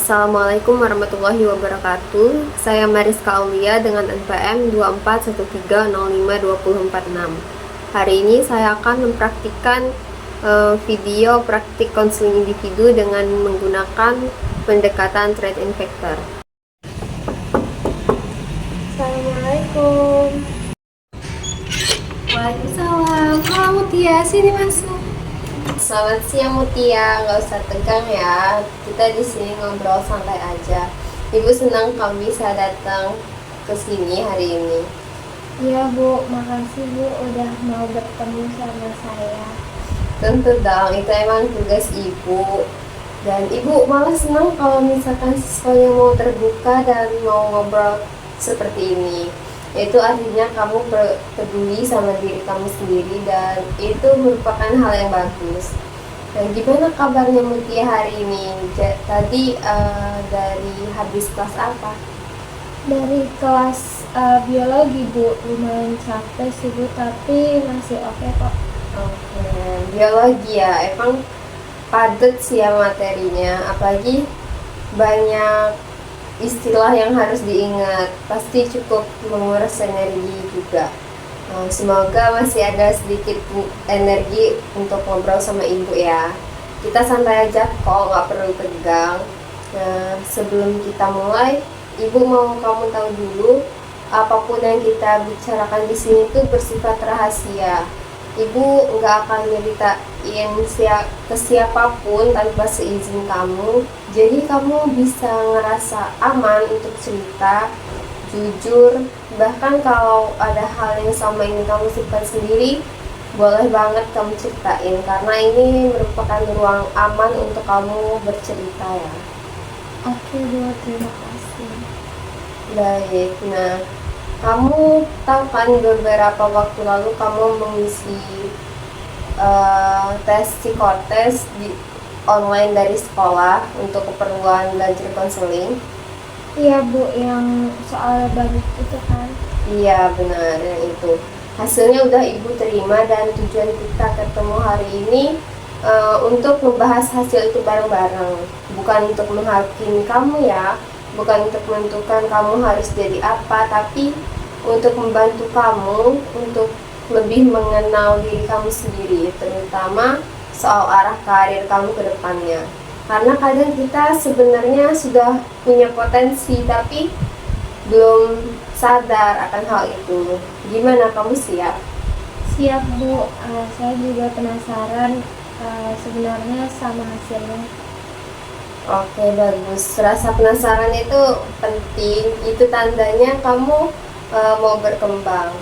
Assalamualaikum warahmatullahi wabarakatuh. Saya Mariska Aulia dengan NPM 2413052046. Hari ini saya akan mempraktikkan video praktik konseling individu dengan menggunakan pendekatan threat vector. Assalamualaikum. Waalaikumsalam. Halo Mutia, sini masuk. Selamat siang Mutia, nggak usah tegang ya. Kita di sini ngobrol santai aja. Ibu senang kamu bisa datang ke sini hari ini. Iya Bu, makasih Bu udah mau bertemu sama saya. Tentu dong, itu emang tugas ibu. Dan ibu malah senang kalau misalkan siswanya mau terbuka dan mau ngobrol seperti ini. Itu artinya kamu peduli sama diri kamu sendiri dan itu merupakan hal yang bagus. Dan gimana kabarnya Mutia hari ini? Tadi dari habis kelas apa? Dari kelas biologi Bu, lumayan capek sih Bu, tapi masih oke kok. Oke, biologi ya, emang padat sih ya materinya, apalagi banyak istilah yang harus diingat, pasti cukup menguras energi juga. Semoga masih ada sedikit energi untuk ngobrol sama ibu ya. Kita santai aja kok, nggak perlu tegang. Nah, sebelum kita mulai, ibu mau kamu tahu dulu, apapun yang kita bicarakan di sini itu bersifat rahasia. Ibu nggak akan nyeritain ke siapapun tanpa seizin kamu. Jadi kamu bisa ngerasa aman untuk cerita, jujur. Bahkan kalau ada hal yang sama ini kamu simpan sendiri, boleh banget kamu ceritain. Karena ini merupakan ruang aman untuk kamu bercerita ya. Oke Bu, terima kasih. Baik, nah kamu tahu kan beberapa waktu lalu kamu mengisi tes psikotes di online dari sekolah untuk keperluan belajar konseling. Iya Bu, yang soal banyak itu kan. Iya benar, yang itu. Hasilnya udah ibu terima dan tujuan kita ketemu hari ini untuk membahas hasil itu bareng-bareng. Bukan untuk menghakimi kamu ya, bukan untuk menentukan kamu harus jadi apa, tapi untuk membantu kamu untuk lebih mengenal diri kamu sendiri, terutama soal arah karir kamu ke depannya. Karena kadang kita sebenarnya sudah punya potensi tapi belum sadar akan hal itu. Gimana, kamu siap? Siap Bu, saya juga penasaran sebenarnya sama hasilnya. Oke, bagus. Rasa penasaran itu penting. Itu tandanya kamu mau berkembang.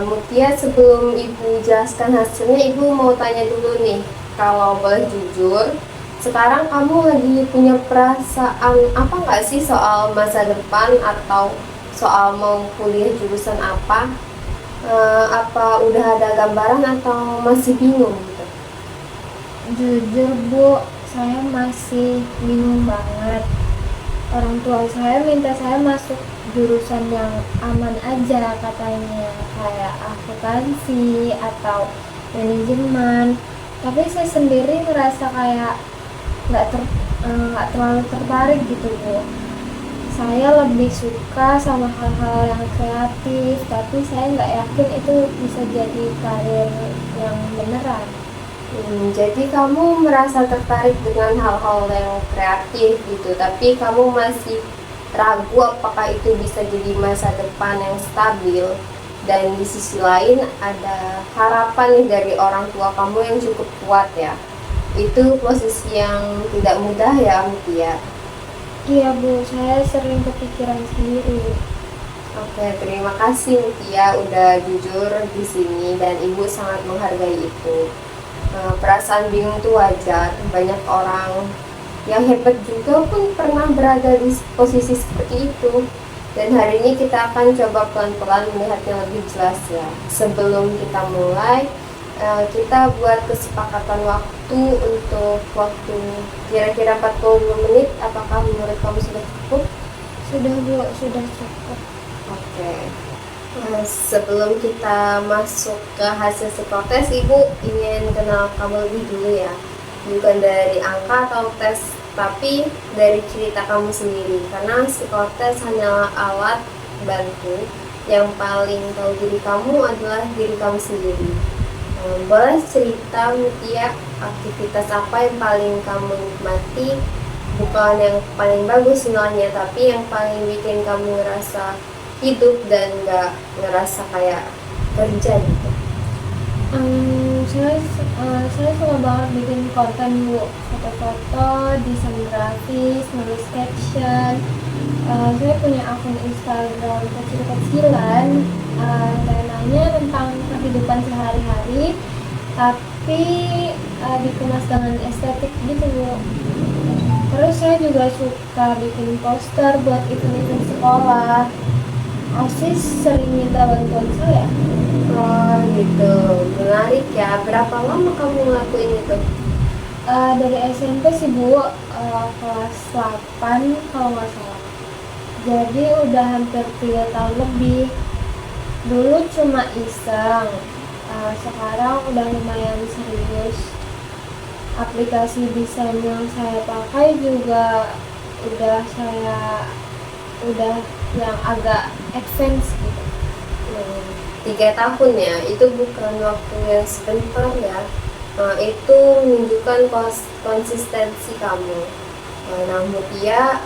Mutia, sebelum ibu jelaskan hasilnya, ibu mau tanya dulu nih, kalau boleh jujur, sekarang kamu lagi punya perasaan apa nggak sih soal masa depan atau soal mau kuliah jurusan apa? Apa udah ada gambaran atau masih bingung gitu? Jujur Bu, saya masih bingung banget. Orang tua saya minta saya masuk jurusan yang aman aja katanya, kayak akuntansi atau manajemen. Tapi saya sendiri ngerasa kayak nggak terlalu tertarik gitu Bu. Saya lebih suka sama hal-hal yang kreatif, tapi saya nggak yakin itu bisa jadi karir yang beneran. Jadi kamu merasa tertarik dengan hal-hal yang kreatif gitu, tapi kamu masih ragu apakah itu bisa jadi masa depan yang stabil. Dan di sisi lain ada harapan nih dari orang tua kamu yang cukup kuat ya. Itu posisi yang tidak mudah ya Mutia. Iya Bu, saya sering kepikiran sendiri. Oke, terima kasih Mutia udah jujur di sini dan ibu sangat menghargai itu. Perasaan bingung itu wajar. Banyak orang yang hebat juga pun pernah berada di posisi seperti itu. Dan hari ini kita akan coba pelan-pelan melihatnya lebih jelas ya. Sebelum kita mulai, kita buat kesepakatan waktu untuk waktu kira-kira 45 menit. Apakah menurut kamu sudah cukup? Sudah Bu, sudah cukup. Oke. Sebelum kita masuk ke hasil psikotes, ibu ingin kenal kamu lebih dulu ya, bukan dari angka atau tes tapi dari cerita kamu sendiri, karena psikotes hanyalah alat bantu. Yang paling tahu diri kamu adalah diri kamu sendiri. Boleh cerita Mutia, aktivitas apa yang paling kamu nikmati? Bukan yang paling bagus nilainya, tapi yang paling bikin kamu ngerasa hidup dan gak ngerasa kayak kerja gitu. Saya suka banget bikin konten Bu, foto-foto, desain grafis, nulis caption. Saya punya akun Instagram kecil-kecilan, temanya tentang kehidupan sehari-hari, tapi dikemas dengan estetik gitu Bu. Terus saya juga suka bikin poster buat event-event sekolah. OSIS sering minta bantuan saya. Oh gitu, menarik ya. Berapa lama kamu ngelakuin itu? Dari SMP sih Bu, kelas 8 kalau nggak salah. Jadi udah hampir 3 tahun lebih. Dulu cuma iseng, sekarang udah lumayan serius. Aplikasi desain yang saya pakai juga udah yang agak advance gitu. 3 tahun ya, itu bukan waktu yang sebentar ya. Itu menunjukkan konsistensi kamu. Nah Mutia,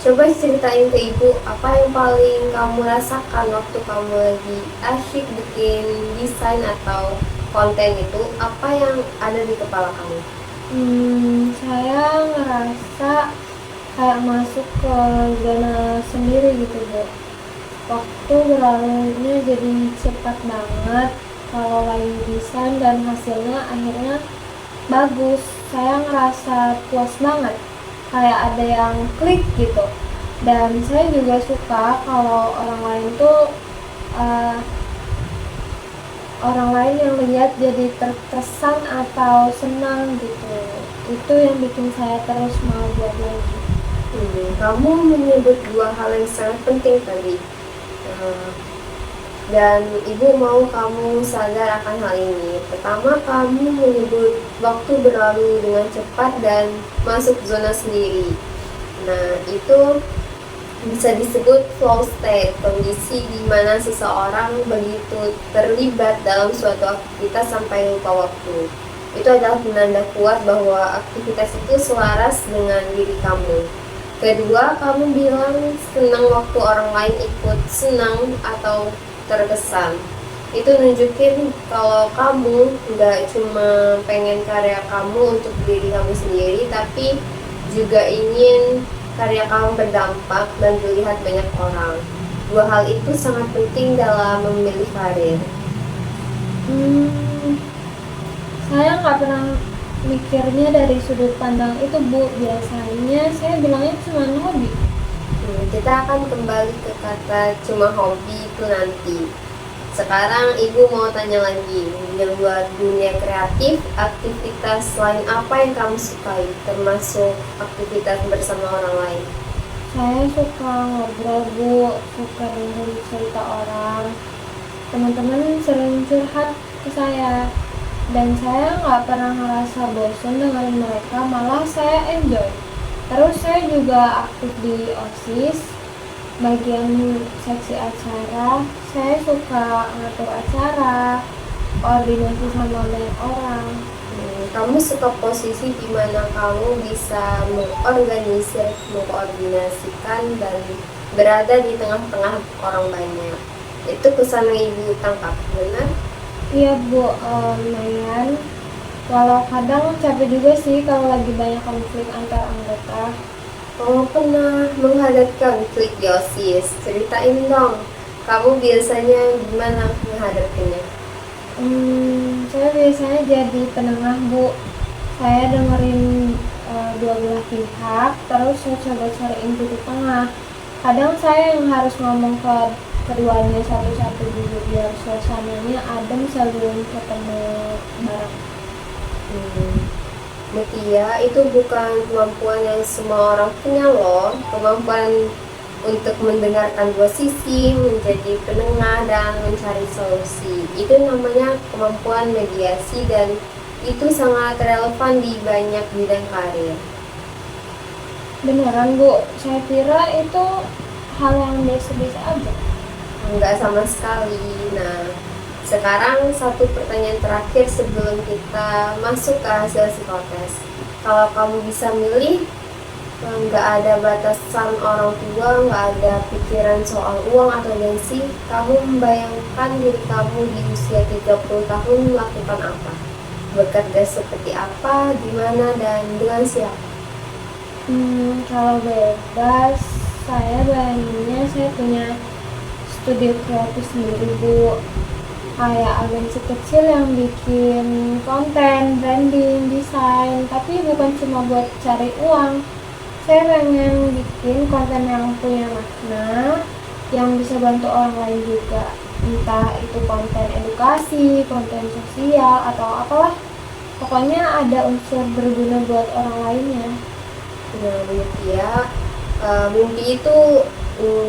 coba ceritain ke ibu apa yang paling kamu rasakan waktu kamu lagi asyik bikin desain atau konten itu, apa yang ada di kepala kamu? Saya ngerasa kayak masuk ke zona sendiri gitu Bu. Waktu berlalunya jadi cepat banget kalau lagi desain dan hasilnya akhirnya bagus. Saya ngerasa puas banget, kayak ada yang klik gitu. Dan saya juga suka kalau orang lain yang lihat jadi terkesan atau senang gitu. Itu yang bikin saya terus mau buat lagi. Kamu menyebut 2 hal yang sangat penting tadi. Dan ibu mau kamu sadar akan hal ini. Pertama, kamu menyebut waktu berlalu dengan cepat dan masuk zona sendiri. Nah, itu bisa disebut flow state, kondisi di mana seseorang begitu terlibat dalam suatu aktivitas sampai lupa waktu. Itu adalah penanda kuat bahwa aktivitas itu selaras dengan diri kamu. Kedua, kamu bilang senang waktu orang lain ikut senang atau terkesan. Itu nunjukin kalau kamu nggak cuma pengen karya kamu untuk diri kamu sendiri, tapi juga ingin karya kamu berdampak dan dilihat banyak orang. 2 hal itu sangat penting dalam memilih karir. Saya nggak pernah mikirnya dari sudut pandang itu Bu. Biasanya saya bilangnya cuma hobi. Kita akan kembali ke kata cuma hobi itu nanti. Sekarang ibu mau tanya lagi, di luar dunia kreatif, aktivitas lain apa yang kamu sukai, termasuk aktivitas bersama orang lain? Saya suka ngobrol Bu, suka dengerin cerita orang. Teman-teman sering curhat ke saya, dan saya nggak pernah ngerasa bosan dengan mereka, malah saya enjoy. Terus saya juga aktif di OSIS, bagian seksi acara. Saya suka ngatur acara, koordinasi sama banyak orang. Kamu suka posisi di mana kamu bisa mengkoordinasikan dan berada di tengah-tengah orang banyak. Itu kesan yang ibu tangkap, benar? Iya Bu, lumayan. Walau kadang capek juga sih kalau lagi banyak konflik antar anggota. Kamu pernah menghadapi konflik di OSIS? Ceritain dong, kamu biasanya gimana menghadapinya? Saya biasanya jadi penengah Bu. Saya dengerin dua belah pihak, terus saya coba cariin titik tengah. Kadang saya yang harus ngomong ke keduanya satu-satu dulu biar suasananya adem sebelum ketemu bareng. Mutia, itu bukan kemampuan yang semua orang punya loh. Kemampuan untuk mendengarkan dua sisi, menjadi penengah, dan mencari solusi. Itu namanya kemampuan mediasi dan itu sangat relevan di banyak bidang karir. Beneran Bu, saya kira itu hal yang biasa-biasa aja. Enggak sama sekali. Nah, sekarang satu pertanyaan terakhir sebelum kita masuk ke hasil psikotes. Kalau kamu bisa milih, nggak ada batasan orang tua, nggak ada pikiran soal uang atau gengsi, kamu membayangkan diri kamu di usia 30 tahun melakukan apa? Bekerja seperti apa, di mana, dan dengan siapa? Kalau bebas, saya bayanginnya saya punya studio kreatif sendiri Bu. Kayak agensi kecil yang bikin konten, branding, desain, tapi bukan cuma buat cari uang. Saya pengen bikin konten yang punya makna, yang bisa bantu orang lain juga. Entah itu konten edukasi, konten sosial, atau apalah. Pokoknya ada unsur berguna buat orang lainnya. Nah, Mutia, mimpi itu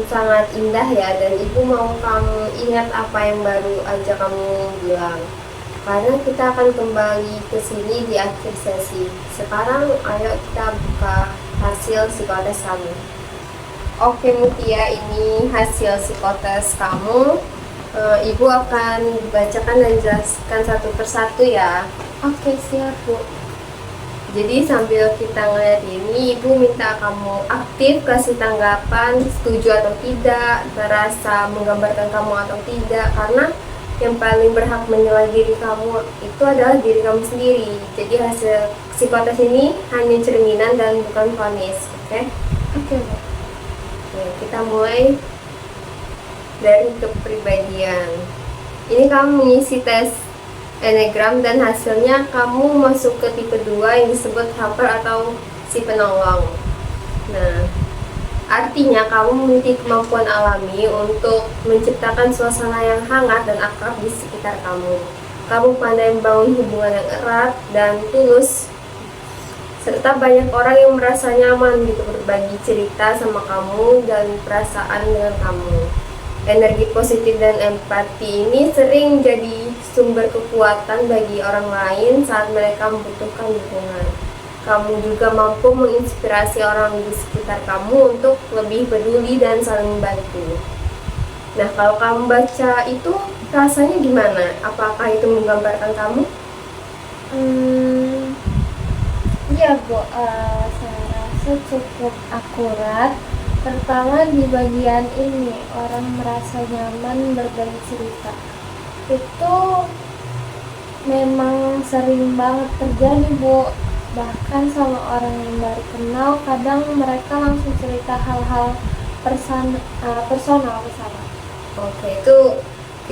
sangat indah ya, dan ibu mau kamu ingat apa yang baru aja kamu bilang. Karena kita akan kembali ke sini di akhir sesi. Sekarang ayo kita buka hasil psikotes kamu. Oke Mutia, ini hasil psikotes kamu. Ibu akan bacakan dan jelaskan satu persatu ya. Oke, siap Bu. Jadi sambil kita ngeliat ini, ibu minta kamu aktif kasih tanggapan setuju atau tidak, terasa menggambarkan kamu atau tidak, karena yang paling berhak menilai diri kamu itu adalah diri kamu sendiri. Jadi hasil psikotes ini hanya cerminan dan bukan vonis, oke? Oke Bu. Oke, kita mulai dari kepribadian. Ini kamu mengisi tes Enneagram dan hasilnya kamu masuk ke tipe 2 yang disebut helper atau si penolong. Nah, artinya kamu memiliki kemampuan alami untuk menciptakan suasana yang hangat dan akrab di sekitar kamu. Kamu pandai membangun hubungan yang erat dan tulus, serta banyak orang yang merasa nyaman gitu berbagi cerita sama kamu dan perasaan dengan kamu. Energi positif dan empati ini sering jadi sumber kekuatan bagi orang lain saat mereka membutuhkan dukungan. Kamu juga mampu menginspirasi orang di sekitar kamu untuk lebih peduli dan saling membantu. Nah, kalau kamu baca itu rasanya gimana? Apakah itu menggambarkan kamu? Iya Bu, saya rasa cukup akurat. Pertama di bagian ini, orang merasa nyaman berbagi cerita. Itu memang sering banget terjadi Bu. Bahkan sama orang yang baru kenal, kadang mereka langsung cerita hal-hal personal ke saya. Oke, itu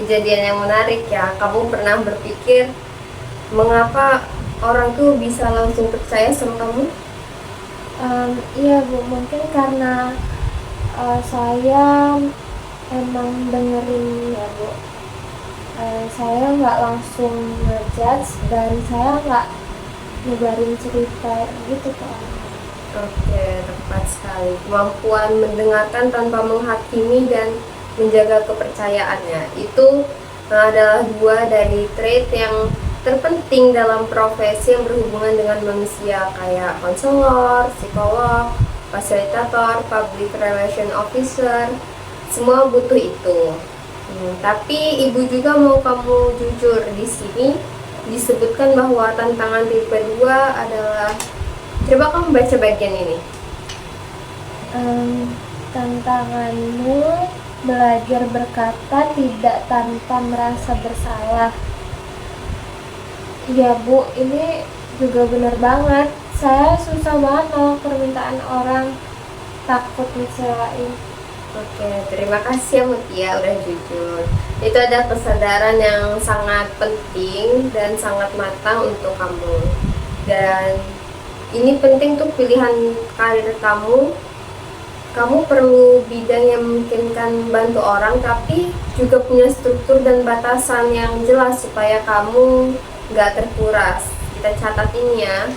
kejadian yang menarik ya. Kamu pernah berpikir mengapa orang tuh bisa langsung percaya sama kamu? Iya Bu, mungkin karena saya emang dengerin ya Bu. Saya nggak langsung ngejudge dan saya nggak nyebarin cerita gitu ke orang. Oke, tepat sekali. Kemampuan mendengarkan tanpa menghakimi dan menjaga kepercayaannya itu adalah dua dari trait yang terpenting dalam profesi yang berhubungan dengan manusia, kayak konselor, psikolog, fasilitator, public relation officer. Semua butuh itu. Tapi ibu juga mau kamu jujur, di sini disebutkan bahwa tantangan tipe 2 adalah, coba kamu baca bagian ini. Tantanganmu belajar berkata tidak tanpa merasa bersalah. Iya Bu, ini juga benar banget. Saya susah banget nolak permintaan orang, takut ngecewain. Oke, terima kasih ya Mutia udah jujur. Itu ada kesadaran yang sangat penting dan sangat matang untuk kamu. Dan ini penting tuh pilihan karir kamu. Kamu perlu bidang yang memungkinkan bantu orang, tapi juga punya struktur dan batasan yang jelas supaya kamu nggak terkuras. Kita catat ini ya.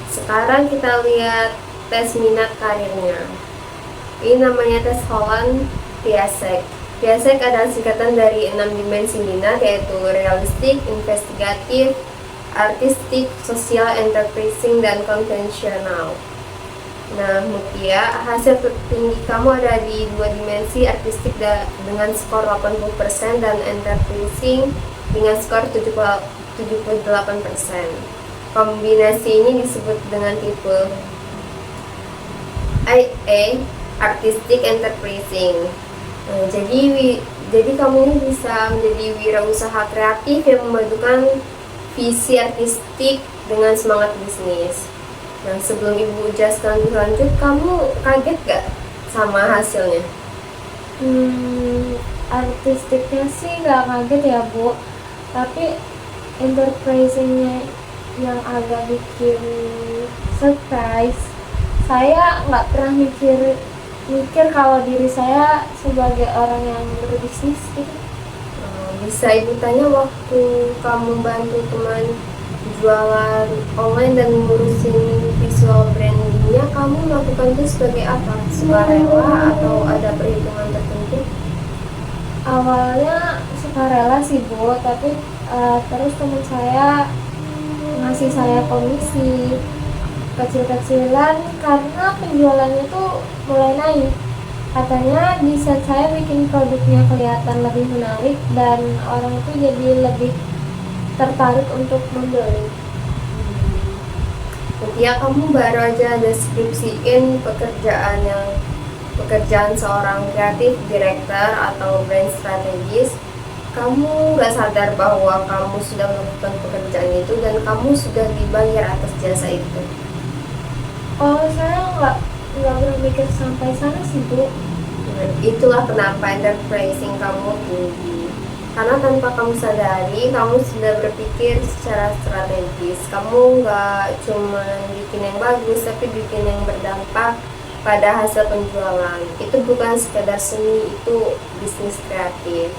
Sekarang kita lihat tes minat karirnya. Ini namanya tes Holland Piasek. Piasek adalah singkatan dari 6 dimensi minat, yaitu realistik, investigatif, artistik, sosial, enterprising, dan konvensional. Nah, Mutia, hasil tertinggi kamu ada di dua dimensi, artistik dengan skor 80% dan enterprising dengan skor 78%. Kombinasi ini disebut dengan tipe IA, artistic enterprising. Nah, jadi kamu ini bisa menjadi wirausaha kreatif yang memadukan visi artistik dengan semangat bisnis. Nah, sebelum Ibu jelaskan lebih lanjut, kamu kaget gak sama hasilnya? Artistiknya sih nggak kaget ya Bu, tapi enterprisingnya yang agak bikin surprise. Saya nggak pernah mikir kalau diri saya sebagai orang yang berbisnis gitu. Bisa Ibu tanya, waktu kamu bantu teman jualan online dan ngurusin visual brandingnya, kamu melakukan itu sebagai apa? Sukarela atau ada perhitungan tertentu? Awalnya sukarela sih Bu, tapi terus teman saya ngasih saya komisi kecil-kecilan karena penjualannya tuh mulai naik. Katanya desain saya bikin produknya kelihatan lebih menarik dan orang itu jadi lebih tertarik untuk membeli. Ya, kamu baru aja deskripsiin pekerjaan seorang kreatif director atau brand strategis. Kamu gak sadar bahwa kamu sudah melakukan pekerjaan itu dan kamu sudah dibayar atas jasa itu? Oh, saya nggak berpikir sampai sana sih Bu. Itulah kenapa enterprising kamu tinggi, karena tanpa kamu sadari kamu sudah berpikir secara strategis. Kamu nggak cuma bikin yang bagus, tapi bikin yang berdampak pada hasil penjualan. Itu bukan sekedar seni, itu bisnis kreatif.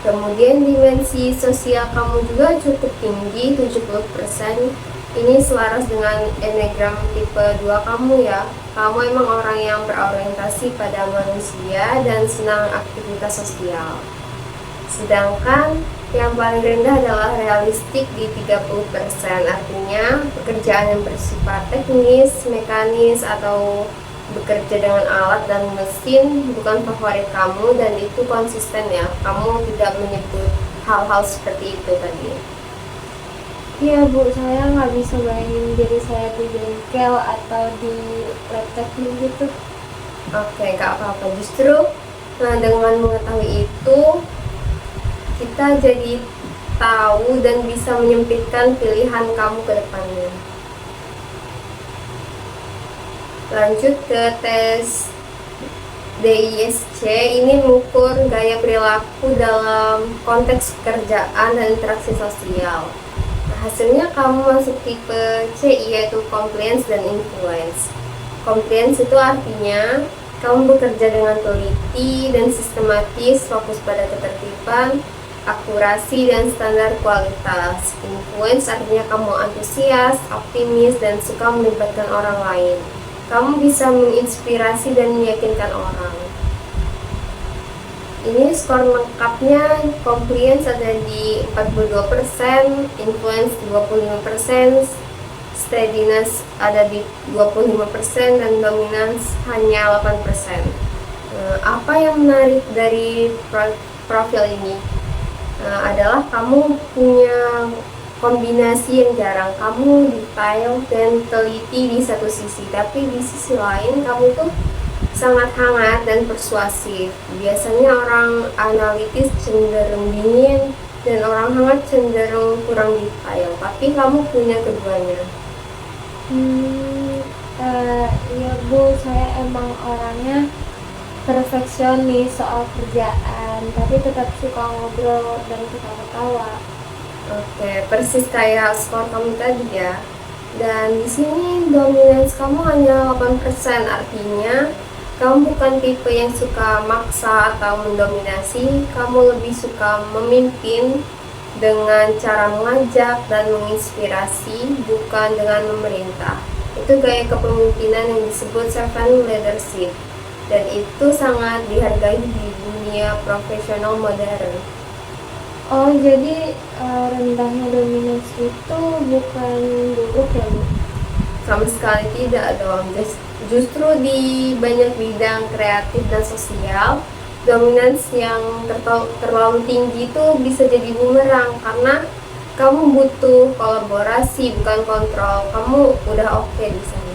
Kemudian dimensi sosial kamu juga cukup tinggi, 70%. Ini selaras dengan enneagram tipe 2 kamu ya. Kamu emang orang yang berorientasi pada manusia dan senang aktivitas sosial. Sedangkan yang paling rendah adalah realistik di 30%. Artinya pekerjaan yang bersifat teknis, mekanis, atau bekerja dengan alat dan mesin bukan favorit kamu, dan itu konsisten ya. Kamu tidak menyebut hal-hal seperti itu tadi. Iya Bu, saya nggak bisa bayangin diri saya di bengkel atau di lab teknik gitu. Oke, gak apa-apa. Justru dengan mengetahui itu, kita jadi tahu dan bisa menyempitkan pilihan kamu ke depannya. Lanjut ke tes DISC. Ini mengukur gaya perilaku dalam konteks pekerjaan dan interaksi sosial. Hasilnya kamu masuk tipe C, yaitu compliance dan influence. Compliance itu artinya kamu bekerja dengan teliti dan sistematis, fokus pada ketertiban, akurasi, dan standar kualitas. Influence artinya kamu antusias, optimis, dan suka melibatkan orang lain. Kamu bisa menginspirasi dan meyakinkan orang. Ini skor lengkapnya. Compliance ada di 42%, influence 25%, steadiness ada di 25%, dan dominance hanya 8%. Apa yang menarik dari profil ini adalah kamu punya kombinasi yang jarang. Kamu detail dan teliti di satu sisi, tapi di sisi lain kamu tuh sangat hangat dan persuasif. Biasanya orang analitis cenderung dingin dan orang hangat cenderung kurang detail, tapi kamu punya keduanya. Ya Bu, saya emang orangnya perfeksionis soal kerjaan, tapi tetap suka ngobrol dan ketawa-tawa. Oke, persis kayak skor kamu tadi ya. Dan di sini dominance kamu hanya 8%, artinya kamu bukan tipe yang suka maksa atau mendominasi. Kamu lebih suka memimpin dengan cara mengajak dan menginspirasi, bukan dengan memerintah. Itu gaya kepemimpinan yang disebut servant leadership, dan itu sangat dihargai di dunia profesional modern. Oh, jadi rendahnya dominasi itu bukan buruk ya, Bu? Sama sekali tidak dong. Justru di banyak bidang kreatif dan sosial, dominans yang terlalu tinggi itu bisa jadi bumerang karena kamu butuh kolaborasi bukan kontrol. Kamu udah oke di sana.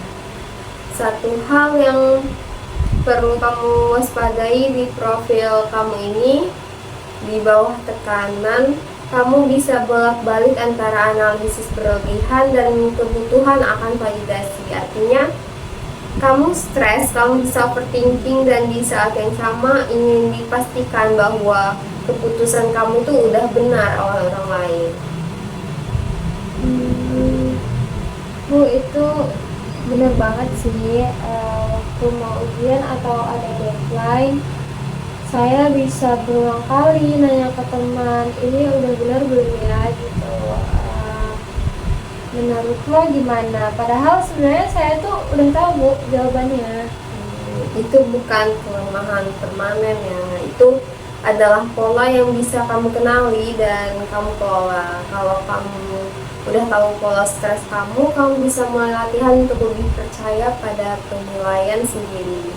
Satu hal yang perlu kamu waspadai di profil kamu ini, di bawah tekanan kamu bisa bolak-balik antara analisis berlebihan dan kebutuhan akan validasi. Artinya kamu stres, kamu bisa overthinking, dan di saat yang sama ingin dipastikan bahwa keputusan kamu tuh udah benar oleh orang lain. Bu, itu bener banget sih. Waktu mau ujian atau ada deadline, saya bisa berulang kali nanya ke teman, ini udah benar belum ya gitu. Menurut lo gimana? Padahal sebenarnya saya tuh udah tahu, Bu, jawabannya. Itu bukan kelemahan permanen ya, itu adalah pola yang bisa kamu kenali dan kamu kelola. Kalau kamu udah tahu pola stres kamu bisa mulai latihan untuk lebih percaya pada penilaian sendiri.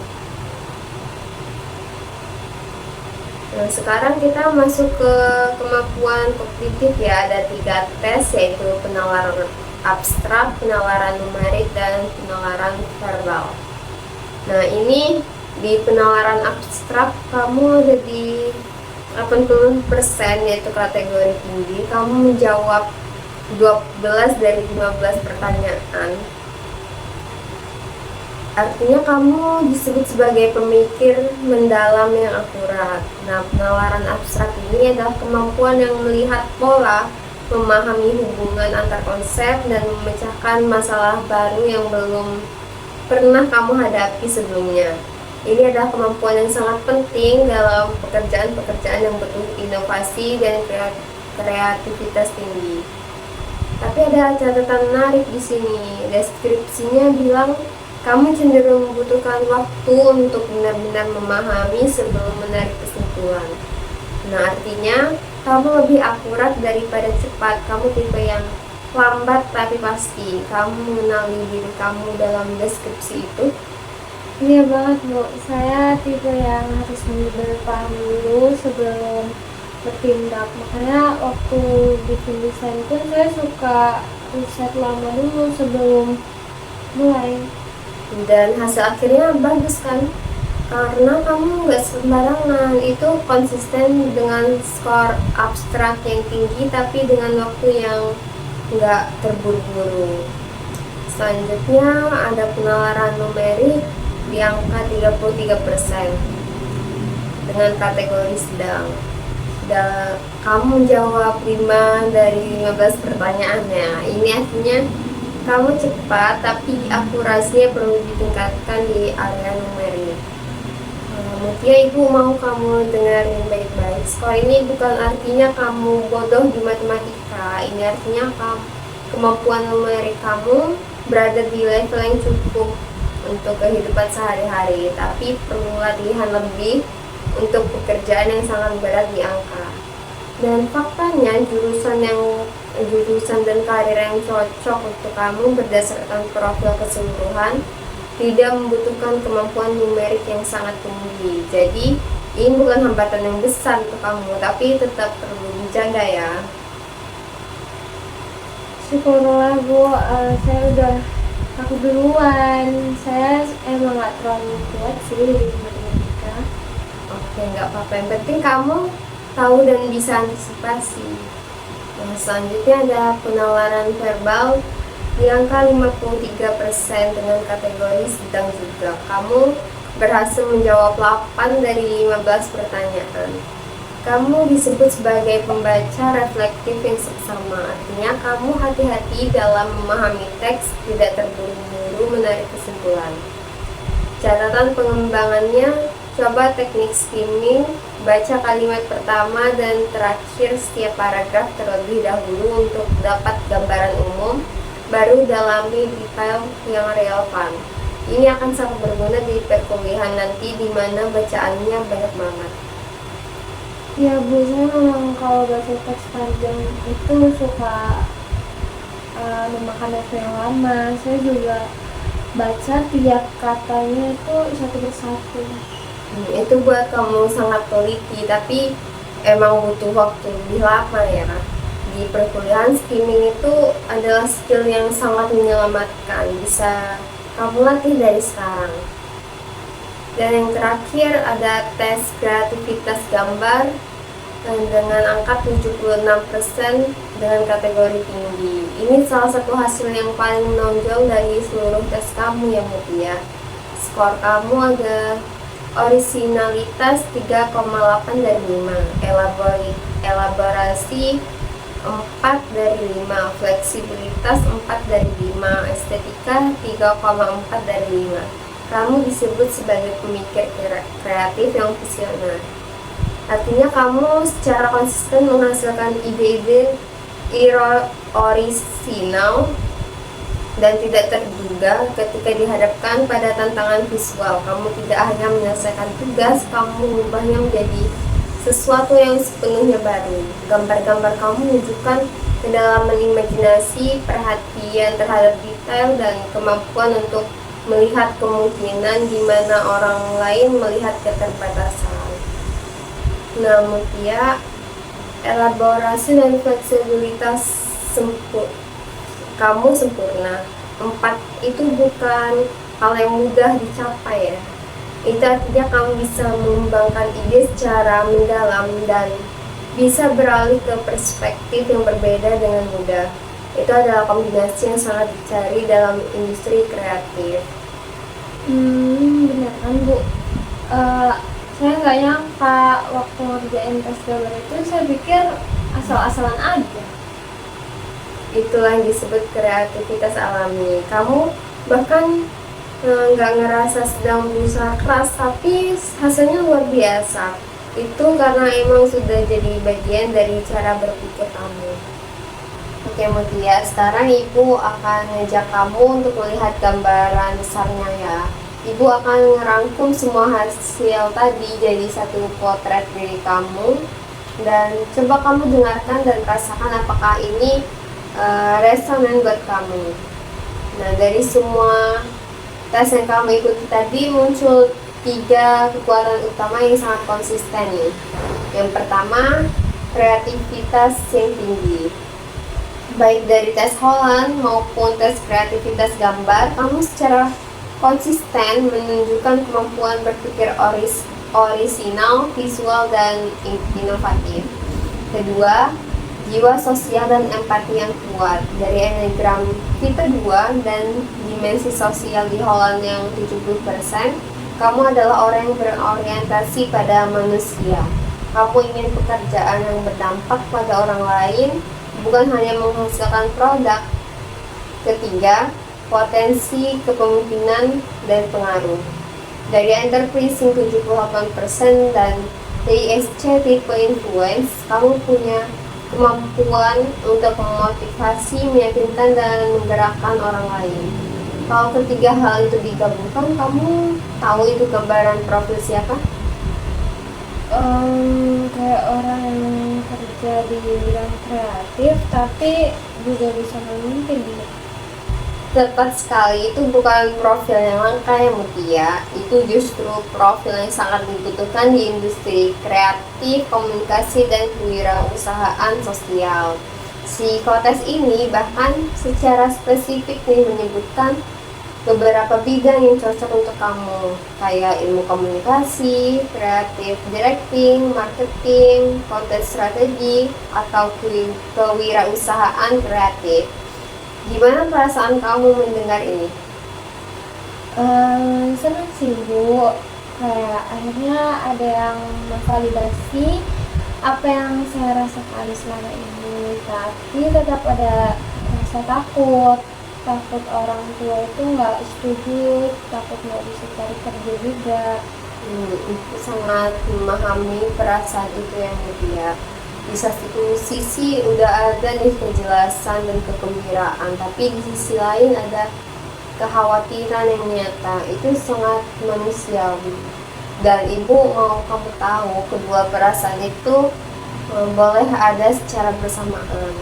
Nah, sekarang kita masuk ke kemampuan kognitif ya. Ada 3 tes, yaitu penalaran abstrak, penalaran numerik, dan penalaran verbal. Nah, ini di penalaran abstrak kamu ada di 80%, yaitu kategori tinggi. Kamu menjawab 12 dari 15 pertanyaan. Artinya kamu disebut sebagai pemikir mendalam yang akurat. Nah, penalaran abstrak ini adalah kemampuan yang melihat pola, memahami hubungan antar konsep, dan memecahkan masalah baru yang belum pernah kamu hadapi sebelumnya. Ini adalah kemampuan yang sangat penting dalam pekerjaan-pekerjaan yang butuh inovasi dan kreativitas tinggi. Tapi ada catatan menarik di sini. Deskripsinya bilang kamu cenderung membutuhkan waktu untuk benar-benar memahami sebelum menarik kesimpulan. Nah, artinya kamu lebih akurat daripada cepat. Kamu tipe yang lambat tapi pasti. Kamu mengenali diri kamu dalam deskripsi itu. Iya banget, Bu. Saya tipe yang harus benar-benar paham dulu sebelum bertindak. Makanya waktu bikin desain pun saya suka riset lama dulu sebelum mulai. Dan hasil akhirnya bagus kan? Karena kamu nggak sembarangan. Itu konsisten dengan skor abstrak yang tinggi tapi dengan waktu yang nggak terburu-buru. Selanjutnya ada penalaran numerik di angka 33% dengan kategori sedang. Kamu jawab 5 dari 15 pertanyaannya. Ini artinya kamu cepat tapi akurasinya perlu ditingkatkan di area numerik. Mutia, Ibu mau kamu dengerin baik-baik. Skor ini bukan artinya kamu bodoh di matematika. Ini artinya kemampuan numerik kamu berada di level yang cukup untuk kehidupan sehari-hari, tapi perlu latihan lebih untuk pekerjaan yang sangat berat di angka. Dan faktanya jurusan dan karir yang cocok untuk kamu berdasarkan profil keseluruhan tidak membutuhkan kemampuan numerik yang sangat tinggi. Jadi ini bukan hambatan yang besar untuk kamu, tapi tetap perlu dijaga ya. Syukurlah, Bu. Saya udah aku duluan. Saya emang gak terlalu kuat sih di matematika. Oke, nggak apa-apa. Yang penting kamu tahu dan bisa antisipasi. Nah, selanjutnya ada penalaran verbal di angka 53% dengan kategori sedang juga. Kamu berhasil menjawab 8 dari 15 pertanyaan. Kamu disebut sebagai pembaca reflektif yang seksama. Artinya kamu hati-hati dalam memahami teks, tidak terburu-buru menarik kesimpulan. Catatan pengembangannya, coba teknik skimming, baca kalimat pertama dan terakhir setiap paragraf terlebih dahulu untuk dapat gambaran umum, baru dalami detail yang relevan. Ini akan sangat berguna di perkuliahan nanti di mana bacaannya banyak banget. Ya biasanya memang kalau baca teks panjang itu suka memakan waktu yang lama. Saya juga baca tiap katanya itu satu persatu. Itu buat kamu sangat teliti, tapi emang butuh waktu lebih lama ya. Di perkuliahan skimming itu adalah skill yang sangat menyelamatkan, bisa kamu latih dari sekarang. Dan yang terakhir ada tes kreativitas gambar dengan angka 76% dengan kategori tinggi. Ini salah satu hasil yang paling menonjol dari seluruh tes kamu ya Mutia. Skor kamu ada orisinalitas 3,8 dari 5, elaborasi 4 dari 5, fleksibilitas 4 dari 5, estetika 3,4 dari 5. Kamu disebut sebagai pemikir kreatif yang visioner. Artinya kamu secara konsisten menghasilkan ide-ide orisinal dan tidak terduga ketika dihadapkan pada tantangan visual. Kamu tidak hanya menyelesaikan tugas, kamu mengubahnya menjadi sesuatu yang sepenuhnya baru. Gambar-gambar kamu menunjukkan kedalaman imajinasi, perhatian terhadap detail, dan kemampuan untuk melihat kemungkinan di mana orang lain melihat keterbatasan. Nah, Mutia, elaborasi dan fleksibilitas kamu sempurna. 4 itu bukan hal yang mudah dicapai ya. Itu artinya kamu bisa mengembangkan ide secara mendalam dan bisa beralih ke perspektif yang berbeda dengan mudah. Itu adalah kombinasi yang sangat dicari dalam industri kreatif. Benar kan Bu? Saya nggak nyangka waktu ngerjain tes gambar itu, saya pikir asal-asalan aja. Itulah yang disebut kreativitas alami. Kamu bahkan nggak ngerasa sedang berusaha keras, tapi hasilnya luar biasa. Itu karena emang sudah jadi bagian dari cara berpikir kamu. Oke Mutia, sekarang Ibu akan ngajak kamu untuk melihat gambaran besarnya ya. Ibu akan ngerangkum semua hasil tadi jadi satu potret diri kamu, dan coba kamu dengarkan dan rasakan apakah ini resonan buat kamu. Nah, dari semua tes yang kamu ikuti tadi muncul 3 kekuatan utama yang sangat konsisten nih. Yang pertama, kreativitas yang tinggi. Baik dari tes Holland maupun tes kreativitas gambar, kamu secara konsisten menunjukkan kemampuan berpikir orisinal, visual, dan inovatif. Kedua, jiwa sosial dan empati yang kuat. Dari enneagram tipe 2 dan dimensi sosial di Holland yang 70%, kamu adalah orang yang berorientasi pada manusia. Kamu ingin pekerjaan yang berdampak pada orang lain, bukan hanya menghasilkan produk. Ketiga, potensi kepemimpinan dan pengaruh. Dari enterprising 78% dan TISC tipe influence, kamu punya kemampuan untuk memotivasi, meyakinkan, dan menggerakkan orang lain. Kalau ketiga hal itu digabungkan, kamu tahu itu gambaran profil siapa? Kayak orang yang kerja di bidang kreatif tapi juga bisa memimpin gitu. Tepat sekali, itu bukan profil yang langka ya Mutia. Itu justru profil yang sangat dibutuhkan di industri kreatif, komunikasi, dan kewirausahaan sosial. Psikotes ini bahkan secara spesifik nih menyebutkan beberapa bidang yang cocok untuk kamu, kayak ilmu komunikasi, kreatif directing, marketing, content strategi, atau kewirausahaan kreatif. Gimana perasaan kamu mendengar ini? Senang sih Bu, kayak akhirnya ada yang memvalidasi apa yang saya rasakan selama ini, tapi tetap ada rasa takut orang tua itu nggak setuju, takut nggak bisa cari kerja juga. Sangat memahami perasaan itu yang mulia. Di satu sisi udah ada nih kejelasan dan kegembiraan, tapi di sisi lain ada kekhawatiran yang nyata. Itu sangat manusiawi. Dan ibu mau kamu tahu, kedua perasaan itu boleh ada secara bersamaan.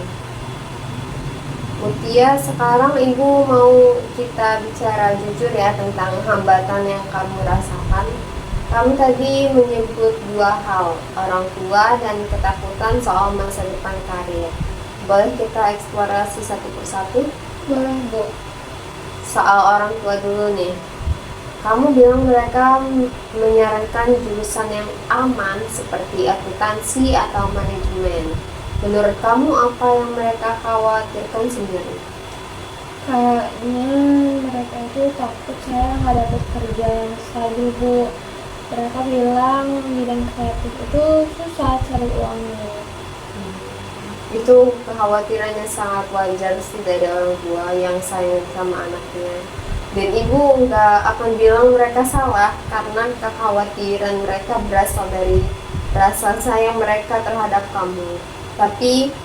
Mutia, sekarang ibu mau kita bicara jujur ya tentang hambatan yang kamu rasakan. Kamu tadi menyebut dua hal, orang tua dan ketakutan soal masa depan karir. Boleh kita eksplorasi satu persatu? Boleh, Bu. Soal orang tua dulu nih. Kamu bilang mereka menyarankan jurusan yang aman seperti akuntansi atau manajemen. Menurut kamu apa yang mereka khawatirkan sendiri? Kayaknya mereka itu takut saya nggak dapat kerja yang stabil, Bu. Mereka bilang bidang kreatif itu susah cari uangnya. Itu kekhawatirannya sangat wajar sih dari orang tua yang sayang sama anaknya. Dan ibu nggak akan bilang mereka salah karena kekhawatiran mereka berasal dari rasa sayang mereka terhadap kamu. Tapi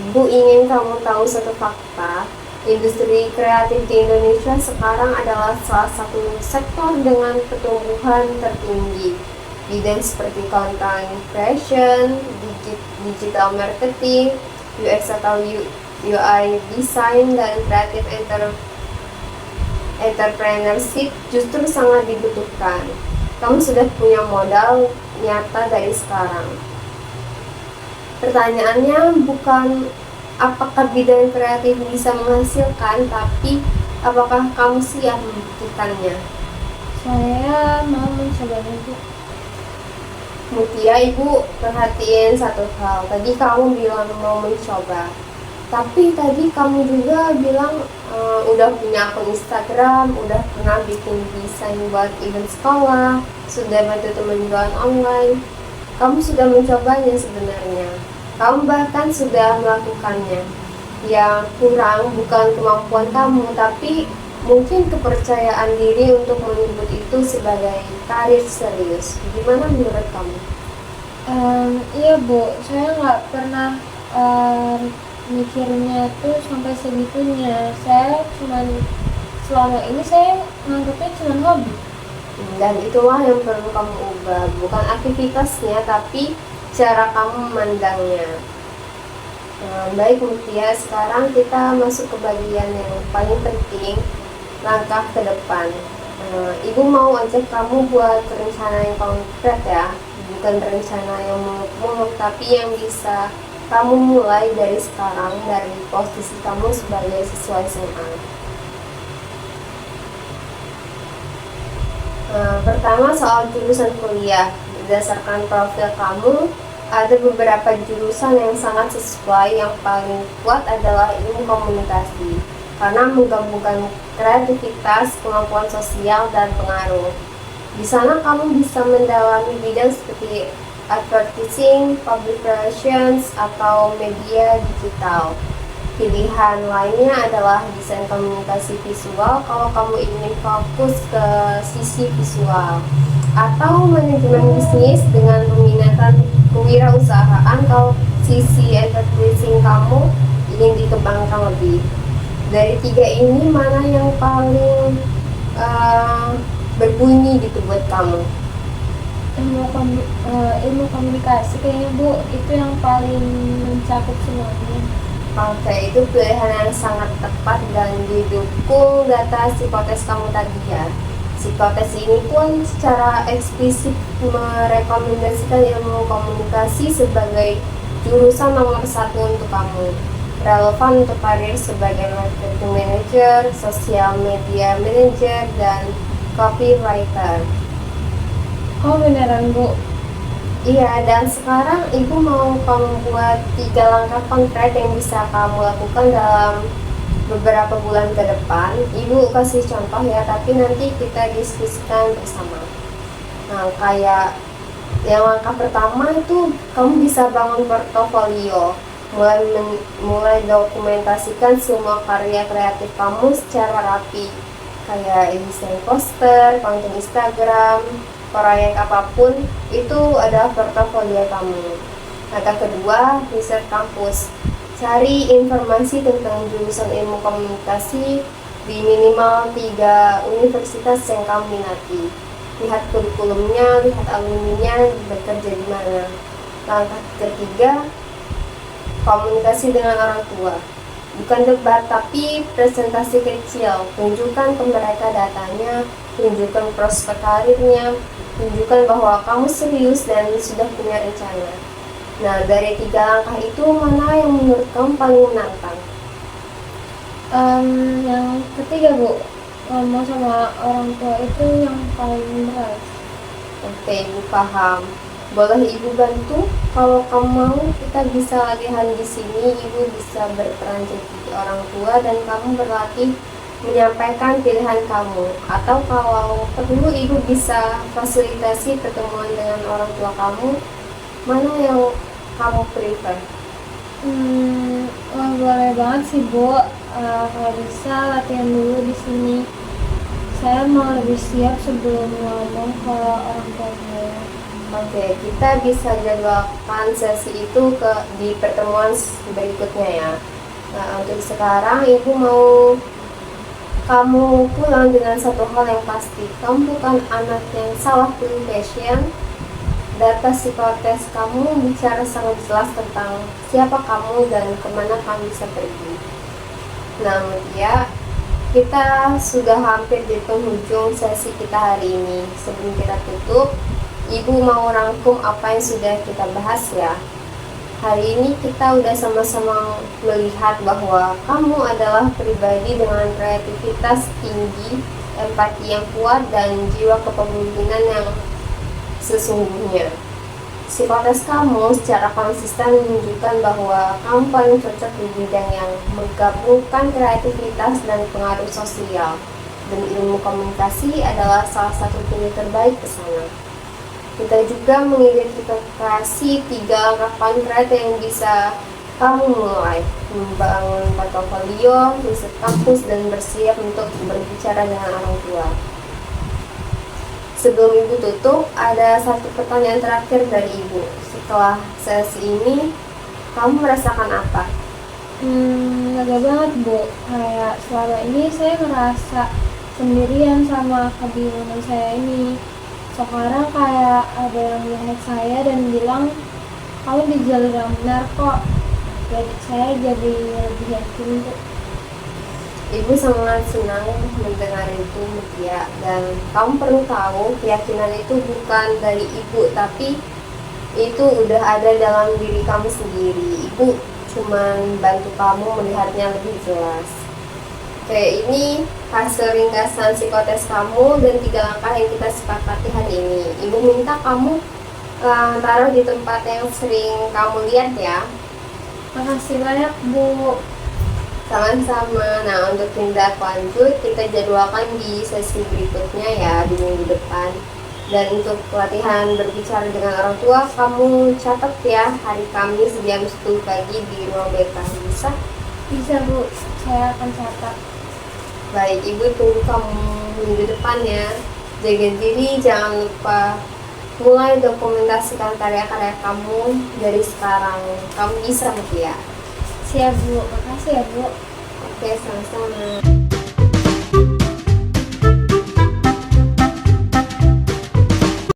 ibu ingin kamu tahu satu fakta, industri kreatif di Indonesia sekarang adalah salah satu sektor dengan pertumbuhan tertinggi. Bidang seperti content creation, digital marketing, UX atau UI design, dan creative entrepreneurship justru sangat dibutuhkan. Kamu sudah punya modal nyata dari sekarang. Pertanyaannya bukan apakah bidang kreatif bisa menghasilkan, tapi apakah kamu siap membuktikannya? Saya mau mencobanya, Bu. Mutia, ibu perhatiin satu hal. Tadi kamu bilang mau mencoba, tapi tadi kamu juga bilang udah punya akun Instagram, udah pernah bikin desain buat event sekolah, sudah bantu teman jualan online. Kamu sudah mencobanya sebenarnya. Kamu bahkan sudah melakukannya. Yang kurang bukan kemampuan kamu, tapi mungkin kepercayaan diri untuk menyebut itu sebagai karir serius. Gimana menurut kamu? Iya, Bu. Saya nggak pernah mikirnya tuh sampai segitunya. Saya selama ini saya nganggapnya cuma hobi. Dan itulah yang perlu kamu ubah, bukan aktivitasnya, tapi cara kamu memandangnya. Baik Mutia, sekarang kita masuk ke bagian yang paling penting, langkah ke depan. Ibu mau ajak kamu buat rencana yang konkret ya, bukan rencana yang muluk-muluk, tapi yang bisa kamu mulai dari sekarang, dari posisi kamu sebagai siswa SMA. Pertama soal jurusan kuliah. Berdasarkan profil kamu, ada beberapa jurusan yang sangat sesuai. Yang paling kuat adalah ilmu komunikasi, karena menggabungkan kreativitas, kemampuan sosial, dan pengaruh. Di sana kamu bisa mendalami bidang seperti advertising, public relations, atau media digital. Pilihan lainnya adalah desain komunikasi visual kalau kamu ingin fokus ke sisi visual, atau manajemen bisnis dengan peminatan kewirausahaan kalau sisi advertising kamu ingin dikembangkan lebih. Dari tiga ini mana yang paling berbunyi gitu buat kamu? Ilmu komunikasi kayaknya, Bu, itu yang paling mencakup semuanya. Oke, itu pilihan yang sangat tepat dan didukung data psikotes kamu tadi ya. Psikotes ini pun secara eksplisit merekomendasikan ilmu komunikasi sebagai jurusan nomor 1 untuk kamu. Relevan untuk karir sebagai marketing manager, social media manager, dan copywriter. Oh, beneran, Bu? Iya, dan sekarang ibu mau kamu buat 3 langkah konkret yang bisa kamu lakukan dalam beberapa bulan ke depan. Ibu kasih contoh ya, tapi nanti kita diskusikan bersama. Nah, kayak yang langkah pertama itu kamu bisa bangun portofolio, mulai dokumentasikan semua karya kreatif kamu secara rapi, kayak desain poster, konten Instagram, proyek apapun, itu adalah portofolio kamu. Langkah kedua, riset kampus. Cari informasi tentang jurusan ilmu komunikasi di minimal 3 universitas yang kamu minati. lihat kurikulumnya, lihat alumninya bekerja di mana. Langkah ketiga, komunikasi dengan orang tua. Bukan debat, tapi presentasi kecil. Tunjukkan ke mereka datanya, tunjukkan prospek karirnya, tunjukkan bahwa kamu serius dan sudah punya rencana. Nah, dari 3 langkah itu, mana yang menurut kamu paling menantang? Yang ketiga Bu, ngomong sama orang tua itu yang paling berat. Oke, Ibu paham. Boleh Ibu bantu? Kalau kamu mau, kita bisa latihan di sini. Ibu bisa berperan jadi orang tua dan kamu berlatih menyampaikan pilihan kamu. Atau kalau perlu, Ibu bisa fasilitasi pertemuan dengan orang tua kamu. Mana yang kamu prefer? Wah, boleh banget sih Bu. Kalau bisa latihan dulu di sini. Saya mau lebih siap sebelum ngomong ke orang tua saya. Oke, kita bisa jadwalkan sesi itu di pertemuan berikutnya ya. Nah, untuk sekarang Ibu mau kamu pulang dengan satu hal yang pasti. Kamu bukan anak yang salah pilih passion. Data psikotes kamu bicara sangat jelas tentang siapa kamu dan kemana kamu bisa pergi. Nah, Mutia, kita sudah hampir di penghujung sesi kita hari ini. Sebelum kita tutup, Ibu mau rangkum apa yang sudah kita bahas ya. Hari ini kita udah sama-sama melihat bahwa kamu adalah pribadi dengan kreativitas tinggi, empati yang kuat, dan jiwa kepemimpinan yang sesungguhnya. Psikotes kamu secara konsisten menunjukkan bahwa kamu paling cocok di bidang yang menggabungkan kreativitas dan pengaruh sosial, dan ilmu komunikasi adalah salah satu pilih terbaik ke sana. Kita juga mengidentifikasi 3 langkah konkret yang bisa kamu mulai: membangun portofolio, riset kampus, dan bersiap untuk berbicara dengan orang tua. Sebelum Ibu tutup, ada satu pertanyaan terakhir dari Ibu. Setelah sesi ini, kamu merasakan apa? Lega banget Bu. Kayak selama ini saya ngerasa sendirian sama kebingungan saya ini. Sekarang kayak ada yang lihat saya dan bilang kamu di jalur yang benar kok. Jadi saya jadi lebih yakin Bu. Ibu sangat senang mendengar itu, Mutia. Dan kamu perlu tahu, keyakinan itu bukan dari Ibu, tapi itu udah ada dalam diri kamu sendiri. Ibu cuma bantu kamu melihatnya lebih jelas. Oke, ini hasil ringkasan psikotes kamu dan 3 langkah yang kita sepakati hari ini. Ibu minta kamu taruh di tempat yang sering kamu lihat ya. Makasih banyak Bu. Sama-sama. Nah, untuk tindak lanjut kita jadwalkan di sesi berikutnya ya, di minggu depan. Dan untuk pelatihan berbicara dengan orang tua, kamu catat ya, hari Kamis jam 10 pagi di ruang BK. Bisa? Bisa Bu, saya akan catat. Baik, Ibu tunggu kamu minggu depan ya. Jaga diri, jangan lupa mulai dokumentasikan karya-karya kamu dari sekarang. Kamu bisa, Mutia. Siap Bu, makasih ya Bu. Oke, sama-sama.